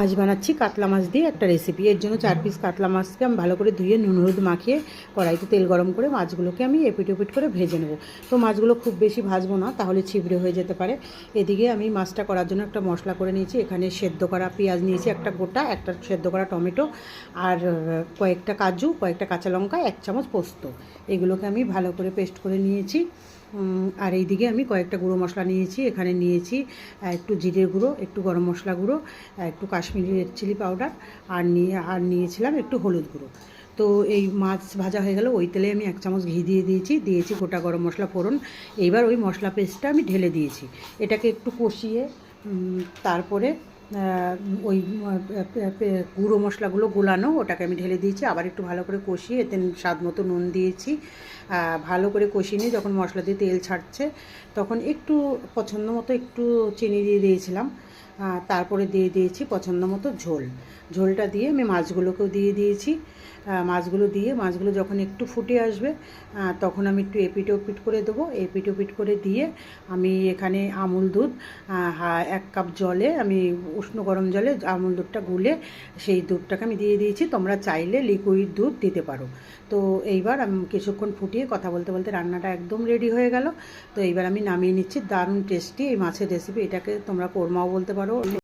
আজ বানাচ্ছি কাতলা মাছ দিয়ে একটা রেসিপি। এর জন্য 4 পিস কাতলা মাছকে আমি ভালো করে ধুয়ে নুন হলুদ মাখিয়ে কড়াইতে তেল গরম করে মাছগুলোকে আমি এপিট ওপিট করে ভেজে নেব। তো মাছগুলো খুব বেশি ভাজবো না, তাহলে ছিবড়ে হয়ে যেতে পারে। এদিকে আমি মাছটা করার জন্য একটা মশলা করে নিয়েছি। এখানে সেদ্ধ করা পেঁয়াজ নিয়েছি একটা গোটা, একটা সেদ্ধ করা টমেটো, আর কয়েকটা কাজু, কয়েকটা কাঁচা লঙ্কা, 1 চামচ পোস্ত। এগুলোকে আমি ভালো করে পেস্ট করে নিয়েছি। আর এইদিকে আমি কয়েকটা গুঁড়ো মশলা নিয়েছি। এখানে নিয়েছি একটু জিরের গুঁড়ো, একটু গরম মশলা গুঁড়ো, একটু কাশ্মীরি রেড চিলি পাউডার, আর নিয়েছিলাম একটু হলুদ গুঁড়ো। তো এই মাছ ভাজা হয়ে গেল, ওই তেলে আমি 1 চামচ ঘি দিয়েছি গোটা গরম মশলা ফোড়ন। এইবার ওই মশলা পেস্টটা আমি ঢেলে দিয়েছি। এটাকে একটু কষিয়ে তারপরে ওই গুঁড়ো মশলাগুলো গোলানো ওটাকে আমি ঢেলে দিয়েছি। আবার একটু ভালো করে কষিয়ে এতে স্বাদ মতো নুন দিয়েছি। ভালো করে কষিয়ে নিয়ে যখন মশলা দিয়ে তেল ছাড়ছে তখন একটু পছন্দ মতো একটু চিনি দিয়ে দিয়েছিলাম। তারপরে দিয়ে দিয়েছি পছন্দ মতো ঝোলটা দিয়ে আমি মাছগুলোকেও দিয়ে দিয়েছি। মাছগুলো যখন একটু ফুটে আসবে তখন আমি একটু এপিট ওপিট করে দেবো। এপিট ওপিট করে দিয়ে আমি এখানে আমুল দুধ 1 কাপ জলে আমি উষ্ণ গরম জলে আমুল দুধটা গুলে সেই দুধটাকে আমি দিয়ে দিয়েছি। তোমরা চাইলে লিকুইড দুধ দিতে পারো। তো এইবার আমি কিছুক্ষণ ফুটিয়ে কথা বলতে বলতে রান্নাটা একদম রেডি হয়ে গেল। তো এইবার আমি নামিয়ে নিচ্ছি। দারুণ টেস্টি এই মাছের রেসিপি। এটাকে তোমরা কোরমাও বলতে পারো।